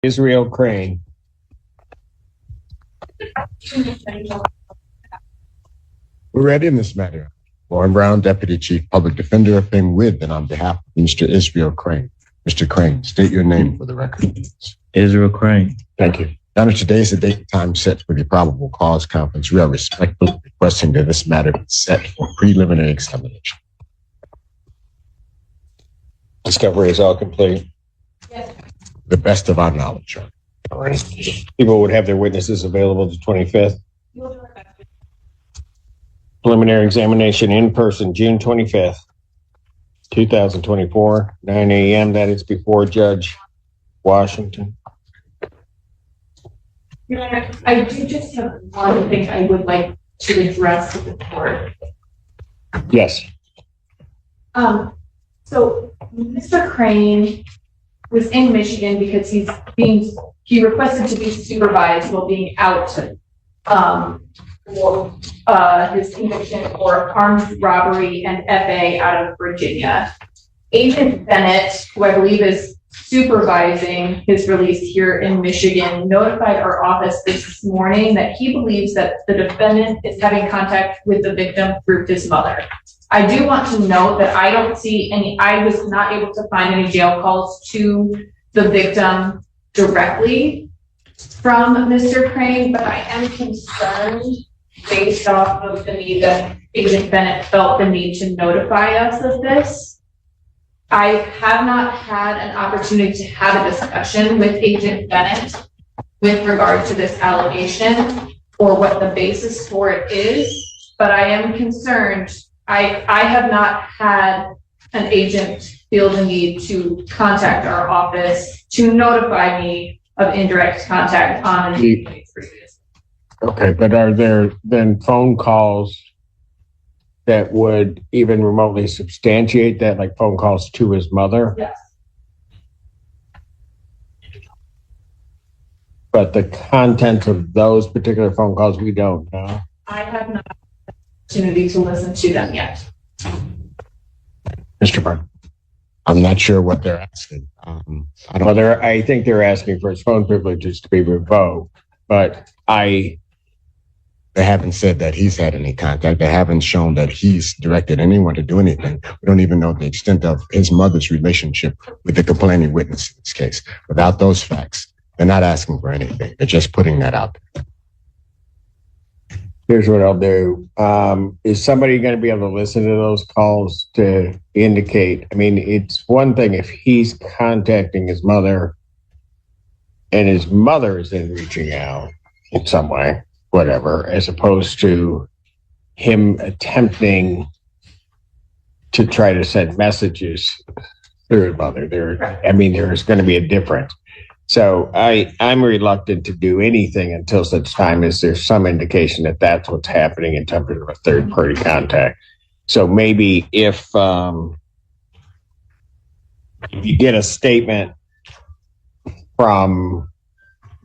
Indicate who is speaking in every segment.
Speaker 1: Israel Crane.
Speaker 2: We're ready in this matter. Lauren Brown, Deputy Chief Public Defender, appearing with and on behalf of Mr. Israel Crane. Mr. Crane, state your name for the record.
Speaker 3: Israel Crane.
Speaker 2: Thank you. Your Honor, today is the date and time set for the probable cause conference. We are respectfully requesting that this matter be set for preliminary examination.
Speaker 1: Discovery is all complete.
Speaker 2: To the best of our knowledge, Your Honor.
Speaker 1: All right. People would have their witnesses available the 25th. Preliminary examination in person, June 25th, 2024, 9 a.m. That is before Judge Washington.
Speaker 4: Your Honor, I do just have one thing I would like to address with the court.
Speaker 1: Yes.
Speaker 4: So Mr. Crane was in Michigan because he requested to be supervised while being out for his conviction for armed robbery and FA out of Virginia. Agent Bennett, who I believe is supervising his release here in Michigan, notified our office this morning that he believes that the defendant is having contact with the victim through his mother. I do want to note that I was not able to find any jail calls to the victim directly from Mr. Crane, but I am concerned based off of the need that Agent Bennett felt the need to notify us of this. I have not had an opportunity to have a discussion with Agent Bennett with regard to this allegation or what the basis for it is, but I am concerned. I have not had an agent feel the need to contact our office to notify me of indirect contact on an case previous.
Speaker 1: Okay, but are there then phone calls that would even remotely substantiate that, like phone calls to his mother?
Speaker 4: Yes.
Speaker 1: But the content of those particular phone calls, we don't know.
Speaker 4: I have not had the opportunity to listen to them yet.
Speaker 2: Mr. Brown, I'm not sure what they're asking.
Speaker 1: I think they're asking for his phone privileges to be revoked, but they haven't said that he's had any contact. They haven't shown that he's directed anyone to do anything. We don't even know the extent of his mother's relationship with the complaining witness in this case. Without those facts, they're not asking for anything. They're just putting that out there. Here's what I'll do. Is somebody going to be able to listen to those calls to indicate? I mean, it's one thing if he's contacting his mother and his mother is then reaching out in some way, whatever, as opposed to him attempting to try to send messages through his mother. There's going to be a difference. So I'm reluctant to do anything until such time as there's some indication that that's what's happening in terms of a third party contact. So maybe if you get a statement from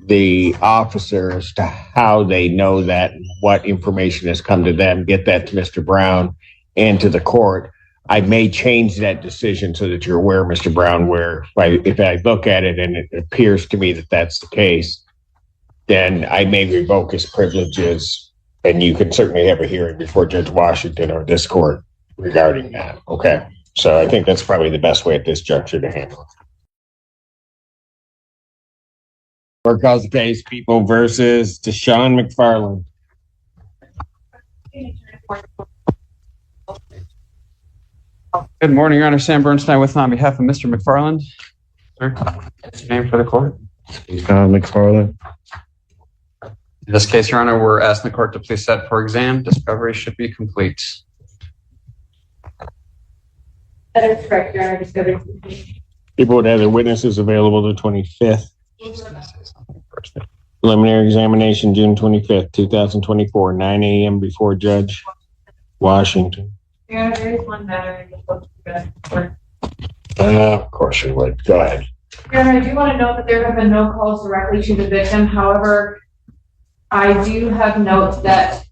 Speaker 1: the officer as to how they know that, what information has come to them, get that to Mr. Brown and to the court. I may change that decision so that you're aware, Mr. Brown, where if I look at it and it appears to me that that's the case, then I may revoke his privileges, and you can certainly have a hearing before Judge Washington or this court regarding that. Okay. So I think that's probably the best way at this juncture to handle it. Court calls the case, People versus Deshaun McFarland.
Speaker 5: Good morning, Your Honor. Sam Bernstein on behalf of Mr. McFarland. Sir, what's your name for the court?
Speaker 1: McFarland.
Speaker 5: In this case, Your Honor, we're asking the court to please set for exam. Discovery should be complete.
Speaker 4: That is correct, Your Honor. Discovery is complete.
Speaker 1: People would have their witnesses available the 25th. Preliminary examination, June 25th, 2024, 9 a.m. before Judge Washington.
Speaker 4: Your Honor, there is one matter in the book.
Speaker 1: Of course you would. Go ahead.
Speaker 4: Your Honor, I do want to note that there have been no calls directly to the victim. However, I do have notes that,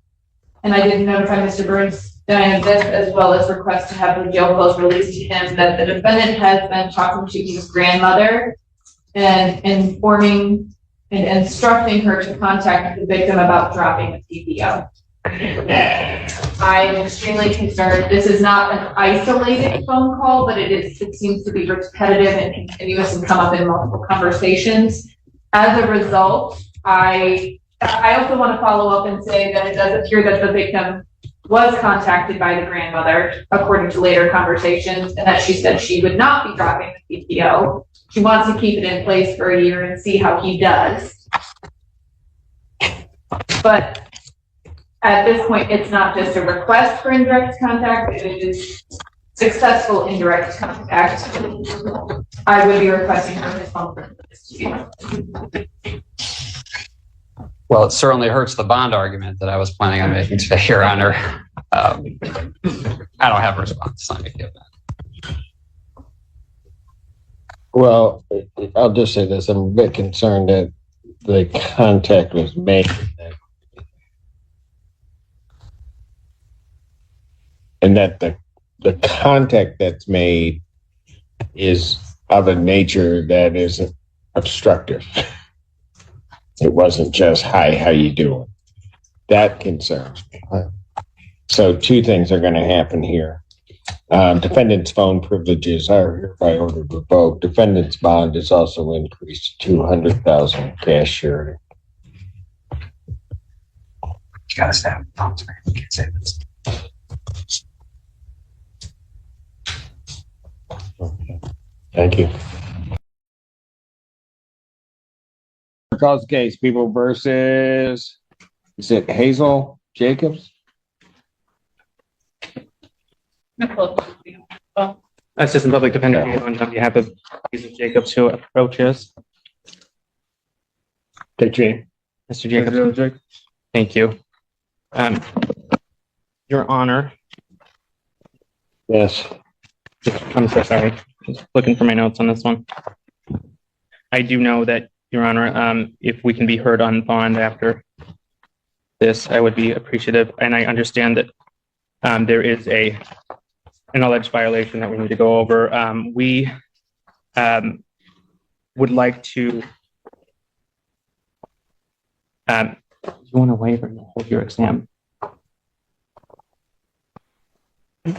Speaker 4: and I did notify Mr. Bernstein of this, as well as request to have the jail calls released to him, that the defendant has been talking to his grandmother and informing and instructing her to contact the victim about dropping the PPO. I'm extremely concerned. This is not an isolated phone call, but it seems to be repetitive and continuous and come up in multiple conversations. As a result, I also want to follow up and say that it does appear that the victim was contacted by the grandmother, according to later conversations, and that she said she would not be dropping the PPO. She wants to keep it in place for a year and see how he does. But at this point, it's not just a request for indirect contact, it is successful indirect contact. I would be requesting for his phone for this to be.
Speaker 5: Well, it certainly hurts the bond argument that I was planning on making today, Your Honor. I don't have a response. Let me give that.
Speaker 1: Well, I'll just say this. I'm a bit concerned that the contact was made. And that the contact that's made is of a nature that is obstructive. It wasn't just, hi, how you doing? That concerns me. So two things are going to happen here. Defendant's phone privileges are hereby ordered revoked. Defendant's bond is also increased to $200,000 cash surety.
Speaker 5: You gotta stop. I'm sorry. I can't say this.
Speaker 1: Thank you. Calls case, people versus, is it Hazel Jacobs?
Speaker 3: Assistant Public Defender on behalf of Hazel Jacobs, who approaches.
Speaker 1: Take your name.
Speaker 3: Mr. Jacobs. Thank you. Your Honor.
Speaker 1: Yes.
Speaker 3: I'm so sorry. Just looking for my notes on this one. I do know that, Your Honor, if we can be heard on bond after this, I would be appreciative. And I understand that there is an alleged violation that we need to go over. We would like to. You want to waive or hold your exam? I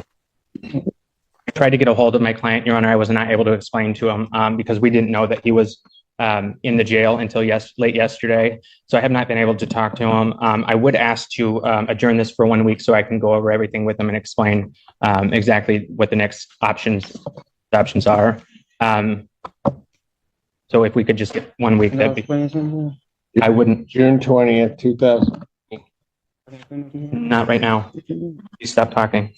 Speaker 3: tried to get a hold of my client, Your Honor. I was not able to explain to him because we didn't know that he was in the jail until late yesterday. So I have not been able to talk to him. I would ask to adjourn this for 1 week so I can go over everything with him and explain exactly what the next options are. So if we could just get 1 week, that'd be. I wouldn't.
Speaker 1: June 20th, 2000.
Speaker 3: Not right now. You stop talking.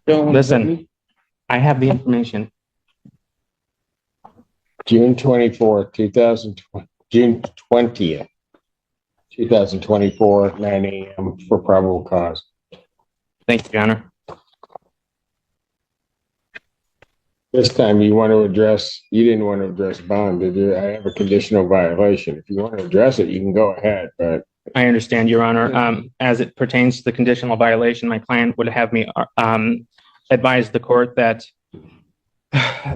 Speaker 3: Listen, I have the information.
Speaker 1: June 24th, 2020. June 20th, 2024, 9 a.m. for probable cause.
Speaker 3: Thank you, Your Honor.
Speaker 1: This time you didn't want to address bond, did you? I have a conditional violation. If you want to address it, you can go ahead, but.
Speaker 3: I understand, Your Honor. As it pertains to the conditional violation, my client would have me advise the court that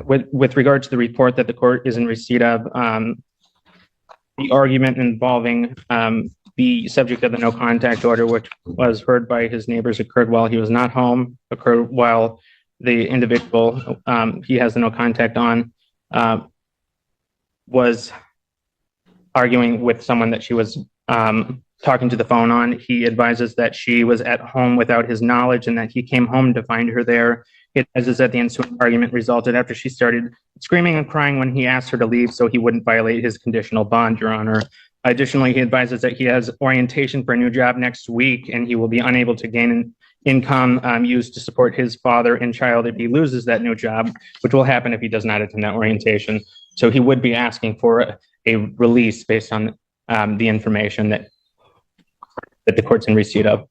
Speaker 3: with regard to the report that the court is in receipt of, the argument involving the subject of the no contact order, which was heard by his neighbors, occurred while he was not home, occurred while the individual he has the no contact on was arguing with someone that she was talking to the phone on. He advises that she was at home without his knowledge and that he came home to find her there. It advises that the ensuing argument resulted after she started screaming and crying when he asked her to leave so he wouldn't violate his conditional bond, Your Honor. Additionally, he advises that he has orientation for a new job next week and he will be unable to gain income used to support his father and child if he loses that new job, which will happen if he does not attend that orientation. So he would be asking for a release based on the information that the court's in receipt of.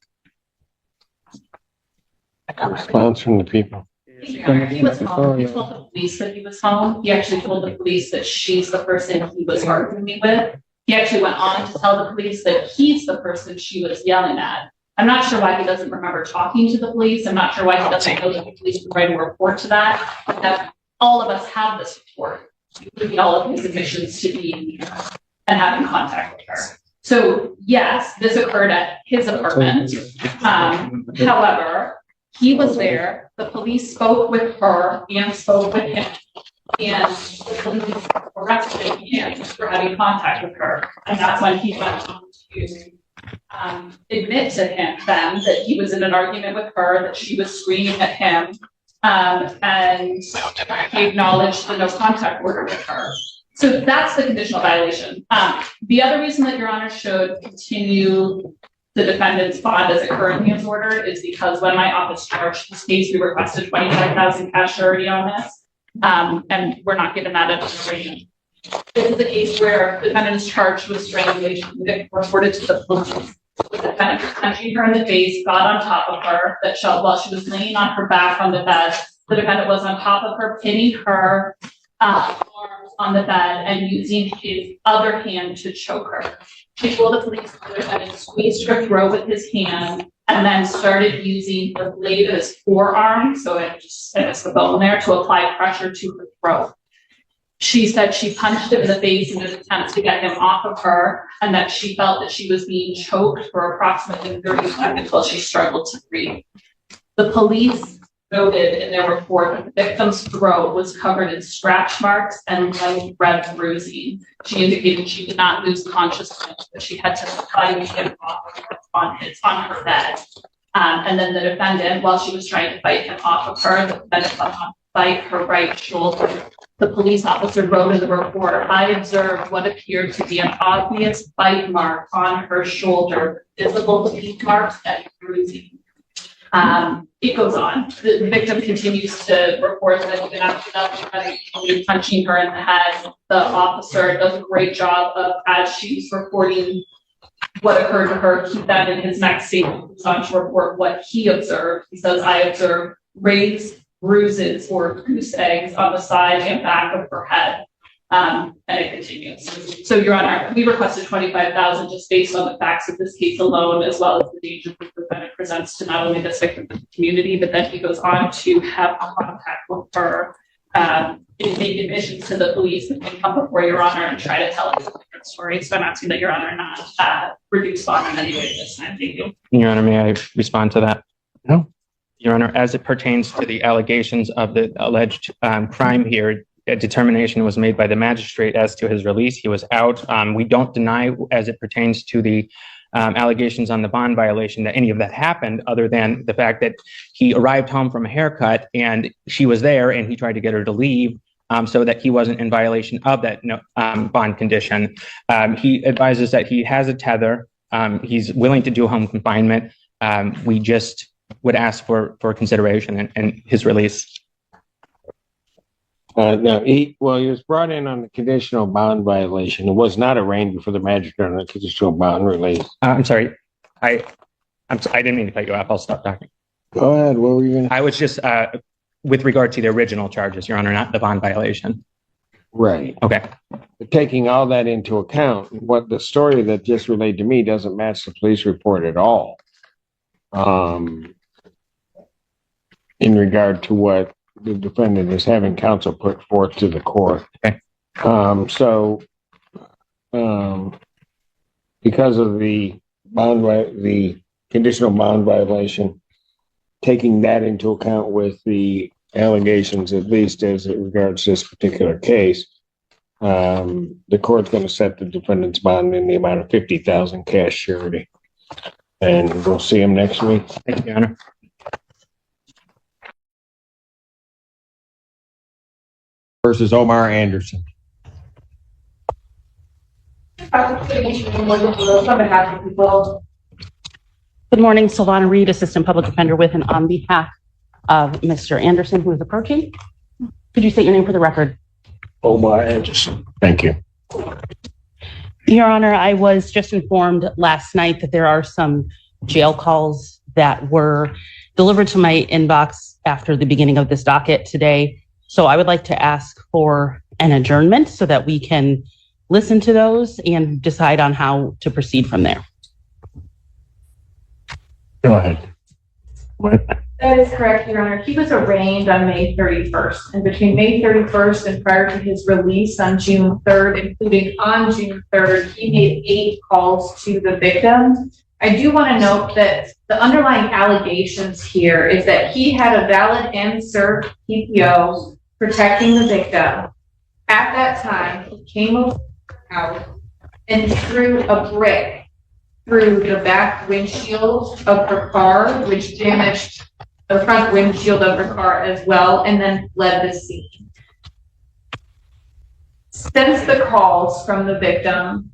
Speaker 1: A response from the people.
Speaker 6: He was home. He told the police that he was home. He actually told the police that she's the person he was arguing with. He actually went on to tell the police that he's the person she was yelling at. I'm not sure why he doesn't remember talking to the police. I'm not sure why he doesn't know that the police would write a report to that. All of us have this report. all of his admissions to being and having contact with her. So yes, this occurred at his apartment. However, he was there. The police spoke with her and spoke with him, and the police arrested him for having contact with her. And that's when he went on to admit to him then that he was in an argument with her, that she was screaming at him, and he acknowledged the no contact order with her. So that's the conditional violation. The other reason that Your Honor should continue the defendant's bond as it currently is ordered is because when my office charged this case, we requested $25,000 cash surety on this, and we're not given that information. This is a case where the defendant is charged with strangulation. It reported to the police. The defendant was punching her in the face, got on top of her, while she was laying on her back on the bed. The defendant was on top of her, pinning her arms on the bed and using his other hand to choke her. She told the police the defendant squeezed her throat with his hand and then started using the blade of his forearm, so it's the bone there, to apply pressure to her throat. She said she punched him in the face in an attempt to get him off of her, and that she felt that she was being choked for approximately 30 seconds until she struggled to breathe. The police noted in their report that the victim's throat was covered in scratch marks and light red bruising. She indicated she did not lose consciousness, but she had to fight him off of her on her bed. And then the defendant, while she was trying to fight him off of her, the defendant went on to bite her right shoulder. The police officer wrote in the report, "I observed what appeared to be an obvious bite mark on her shoulder, visible teeth marks and bruising." It goes on. The victim continues to report that even after that, punching her in the head, the officer does a great job of, as she's reporting what occurred to her, keep that in his next statement. He's on to report what he observed. He says, "I observed raised bruises or goose eggs on the side and back of her head." And it continues. So, Your Honor, we requested $25,000 just based on the facts of this case alone, as well as the danger that the defendant presents to not only this victim but the community. But then he goes on to have contact with her, make admissions to the police, and come before Your Honor and try to tell us a different story. So I'm asking that Your Honor not reduce bond in any way this time. Thank you.
Speaker 3: Your Honor, may I respond to that?
Speaker 1: No.
Speaker 3: Your Honor, as it pertains to the allegations of the alleged crime here, a determination was made by the magistrate as to his release. He was out. We don't deny, as it pertains to the allegations on the bond violation, that any of that happened, other than the fact that he arrived home from a haircut and she was there and he tried to get her to leave, so that he wasn't in violation of that bond condition. He advises that he has a tether. He's willing to do home confinement. We just would ask for consideration and his release.
Speaker 1: No, he was brought in on the conditional bond violation. It was not arraigned before the magistrate on the conditional bond release.
Speaker 3: I'm sorry. I didn't mean to cut you off. I'll stop talking.
Speaker 1: Go ahead. What were you going to?
Speaker 3: I was just with regard to the original charges, Your Honor, not the bond violation.
Speaker 1: Right.
Speaker 3: Okay.
Speaker 1: But taking all that into account, what the story that just relayed to me doesn't match the police report at all. In regard to what the defendant is having counsel put forth to the court.
Speaker 3: Okay.
Speaker 1: Because of the conditional bond violation, taking that into account with the allegations, at least as it regards this particular case, the court's going to set the defendant's bond in the amount of $50,000 cash surety. And we'll see him next week.
Speaker 3: Thank you, Your Honor.
Speaker 1: Versus Omar Anderson.
Speaker 7: Good morning, Sylvana Reed, Assistant Public Defender with and on behalf of Mr. Anderson, who is approaching. Could you state your name for the record?
Speaker 1: Omar Anderson. Thank you.
Speaker 7: Your Honor, I was just informed last night that there are some jail calls that were delivered to my inbox after the beginning of this docket today. So I would like to ask for an adjournment so that we can listen to those and decide on how to proceed from there.
Speaker 1: Go ahead. What?
Speaker 4: That is correct, Your Honor. He was arraigned on May 31st, and between May 31st and prior to his release on June 3rd, including on June 3rd, he made 8 calls to the victim. I do want to note that the underlying allegations here is that he had a valid and served PPO protecting the victim. At that time, he came out and threw a brick through the back windshield of her car, which damaged the front windshield of her car as well, and then fled the scene. Since the calls from the victim,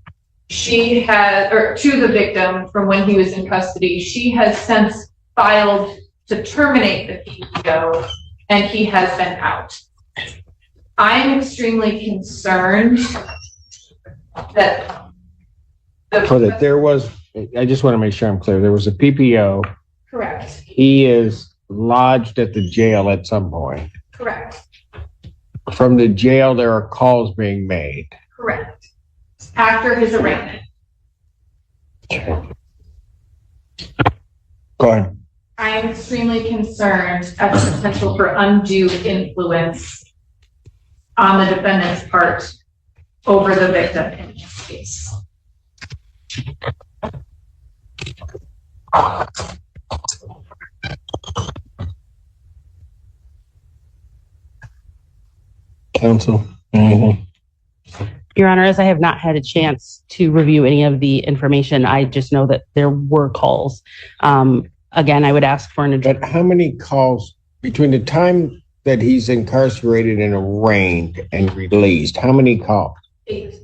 Speaker 4: to the victim from when he was in custody, she has since filed to terminate the PPO, and he has been out. I'm extremely concerned that
Speaker 1: I just want to make sure I'm clear. There was a PPO.
Speaker 4: Correct.
Speaker 1: He is lodged at the jail at some point.
Speaker 4: Correct.
Speaker 1: From the jail, there are calls being made.
Speaker 4: Correct. After his arraignment.
Speaker 1: Go ahead.
Speaker 4: I am extremely concerned at the potential for undue influence on the defendant's part over the victim in this case.
Speaker 1: Counsel, anything?
Speaker 7: Your Honor, as I have not had a chance to review any of the information, I just know that there were calls. Again, I would ask for an
Speaker 1: But how many calls between the time that he's incarcerated and arraigned and released? How many calls?
Speaker 4: 8.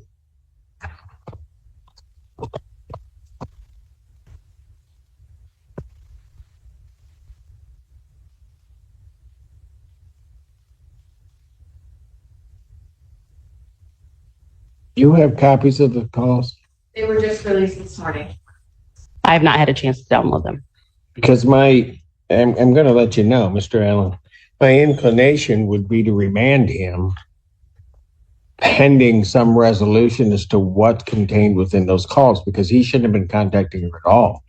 Speaker 1: You have copies of the calls?
Speaker 4: They were just released this morning.
Speaker 7: I have not had a chance to download them.
Speaker 1: Because I'm going to let you know, Mr. Allen, my inclination would be to remand him pending some resolution as to what's contained within those calls, because he shouldn't have been contacting her at all.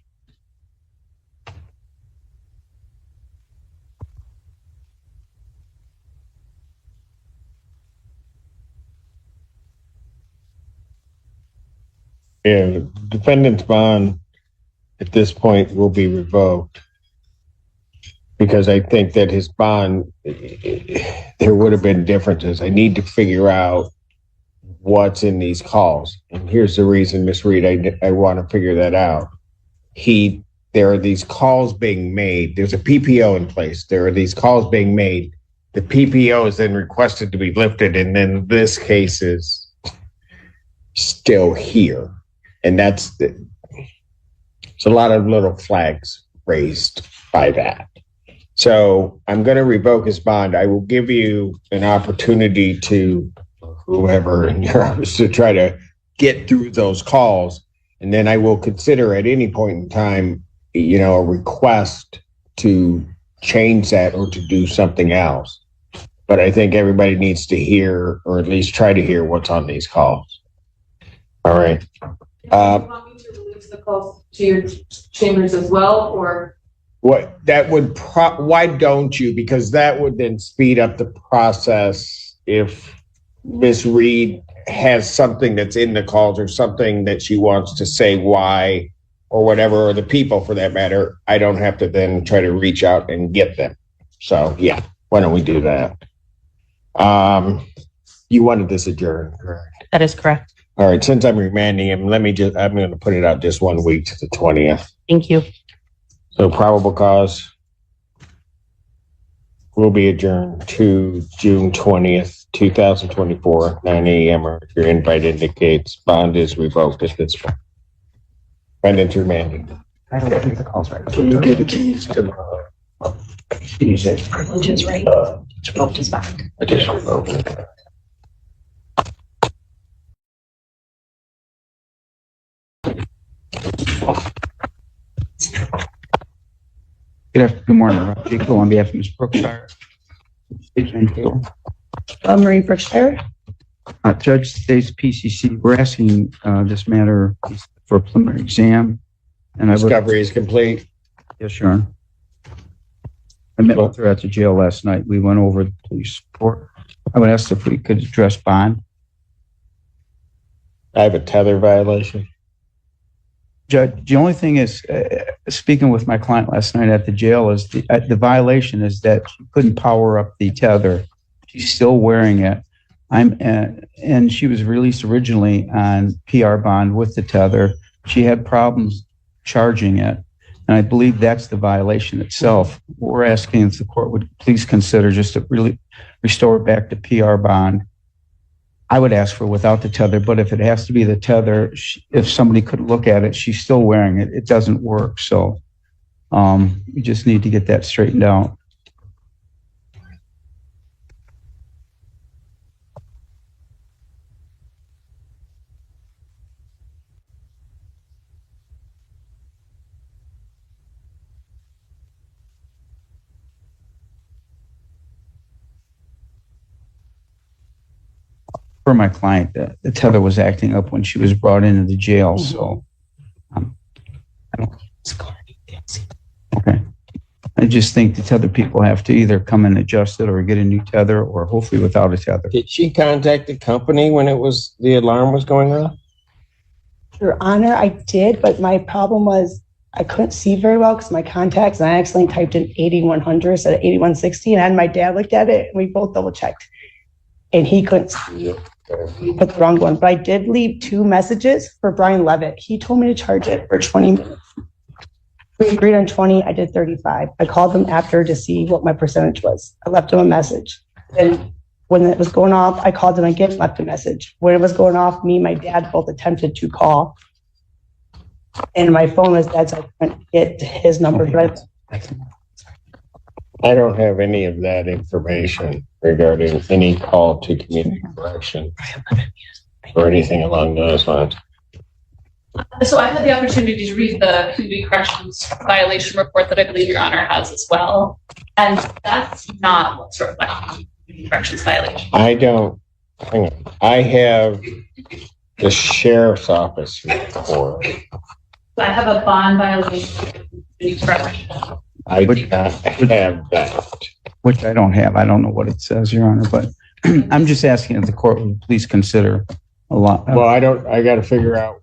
Speaker 1: Yeah, the defendant's bond at this point will be revoked, because I think that his bond, there would have been differences. I need to figure out what's in these calls. And here's the reason, Ms. Reed, I want to figure that out. There are these calls being made. There's a PPO in place. There are these calls being made. The PPO is then requested to be lifted, and then this case is still here. And there's a lot of little flags raised by that. So I'm going to revoke his bond. I will give you an opportunity to whoever in your office to try to get through those calls. And then I will consider at any point in time, a request to change that or to do something else. But I think everybody needs to hear, or at least try to hear, what's on these calls. All right.
Speaker 4: Do you want me to release the calls to your chambers as well, or?
Speaker 1: Why don't you? Because that would then speed up the process if Ms. Reed has something that's in the calls or something that she wants to say why or whatever, or the people for that matter. I don't have to then try to reach out and get them. So yeah, why don't we do that? You wanted this adjourned, correct?
Speaker 7: That is correct.
Speaker 1: All right, since I'm remanding him, I'm going to put it out just 1 week to the 20th.
Speaker 7: Thank you.
Speaker 1: So probable cause will be adjourned to June 20th, 2024, 9 a.m. or if your invite indicates bond is revoked at this point. Defendant's remanded.
Speaker 8: I don't think the call's right.
Speaker 1: Can you get the keys tomorrow? Keys in.
Speaker 9: Which is right. Revoked is back.
Speaker 1: Additional vote.
Speaker 8: Good morning, Jake on behalf of Ms. Brookshire.
Speaker 9: Marie Brookshire.
Speaker 8: Judge, today's PCC, we're asking this matter for a preliminary exam. And
Speaker 1: Discovery is complete.
Speaker 8: Yes, Your Honor. I met with her at the jail last night. We went over the police report. I would ask if we could address bond.
Speaker 1: I have a tether violation.
Speaker 8: Judge, the only thing is, speaking with my client last night at the jail, is the violation is that she couldn't power up the tether. She's still wearing it. And she was released originally on PR bond with the tether. She had problems charging it. And I believe that's the violation itself. We're asking if the court would please consider just to really restore it back to PR bond. I would ask for without the tether, but if it has to be the tether, if somebody could look at it, she's still wearing it. It doesn't work. So we just need to get that straightened out. For my client, the tether was acting up when she was brought into the jail. So, I don't. Okay. I just think the tether people have to either come and adjust it or get a new tether, or hopefully without a tether.
Speaker 1: Did she contact the company when the alarm was going off?
Speaker 9: Your Honor, I did, but my problem was I couldn't see very well because my contacts, and I accidentally typed in 8100 instead of 8160, and I had my dad looked at it, and we both double checked. And he couldn't see it. He put the wrong one. But I did leave 2 messages for Brian Levitt. He told me to charge it for 20 minutes. We agreed on 20. I did 35. I called him after to see what my percentage was. I left him a message. And when it was going off, I called him again, left a message. When it was going off, me and my dad both attempted to call. And my phone was dead, so I couldn't get his number. But
Speaker 1: I don't have any of that information regarding any call to community correction or anything along those lines.
Speaker 6: So I had the opportunity to read the community corrections violation report that I believe Your Honor has as well. And that's not what's reflected in community corrections violation.
Speaker 1: Hang on. I have the sheriff's office report.
Speaker 6: I have a bond violation of community correction.
Speaker 1: I do not have that.
Speaker 8: Which I don't have. I don't know what it says, Your Honor, but I'm just asking if the court would please consider a lot.
Speaker 1: Well, I got to figure out.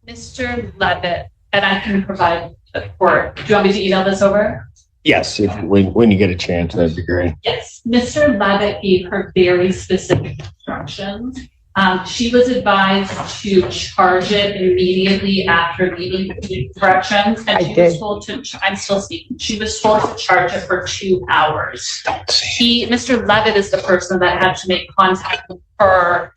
Speaker 6: Mr. Levitt, and I can provide the court. Do you want me to email this over?
Speaker 1: Yes, when you get a chance, that'd be great.
Speaker 6: Yes. Mr. Levitt gave her very specific instructions. She was advised to charge it immediately after leaving community corrections, and she was told to, I'm still speaking, she was told to charge it for 2 hours. Mr. Levitt is the person that had to make contact with her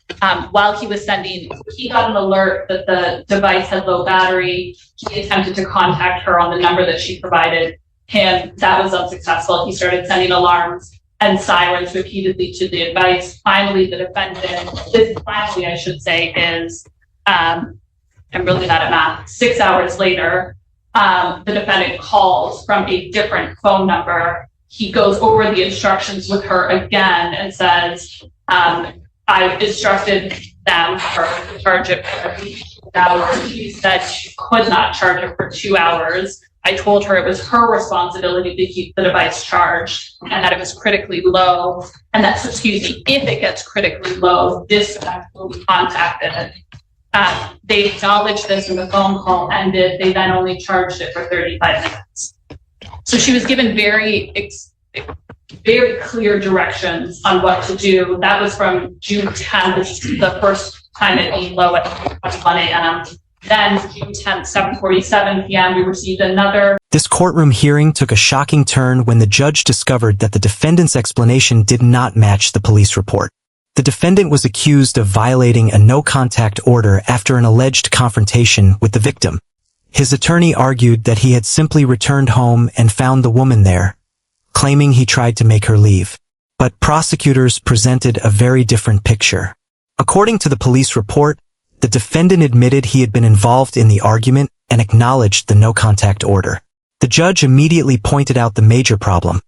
Speaker 6: while he was he got an alert that the device had low battery. He attempted to contact her on the number that she provided him. That was unsuccessful. He started sending alarms and sirens repeatedly to the device. Finally, the defendant, finally, I should say, is, I'm really bad at math, 6 hours later, the defendant calls from a different phone number. He goes over the instructions with her again and says, I instructed them to charge it for 2 hours. She said she could not charge it for 2 hours. I told her it was her responsibility to keep the device charged and that it was critically low, and that, if it gets critically low, dispatch will be contacted. They acknowledged this when the phone call ended. They then only charged it for 35 minutes. So she was given very clear directions on what to do. That was from June 10th, the first time it being low at 1 a.m. Then June 10th, 7:47 p.m., we received another.
Speaker 10: This courtroom hearing took a shocking turn when the judge discovered that the defendant's explanation did not match the police report. The defendant was accused of violating a no-contact order after an alleged confrontation with the victim. His attorney argued that he had simply returned home and found the woman there, claiming he tried to make her leave. But prosecutors presented a very different picture. According to the police report, the defendant admitted he had been involved in the argument and acknowledged the no-contact order. The judge immediately pointed out the major problem.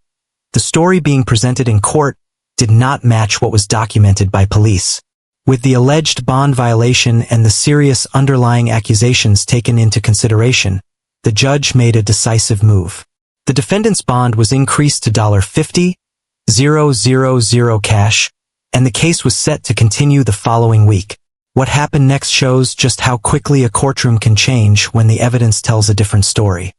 Speaker 10: The story being presented in court did not match what was documented by police. With the alleged bond violation and the serious underlying accusations taken into consideration, the judge made a decisive move. The The defendant's bond was increased to $50,000 cash, and the case was set to continue the following week. What happened next shows just how quickly a courtroom can change when the evidence tells a different story.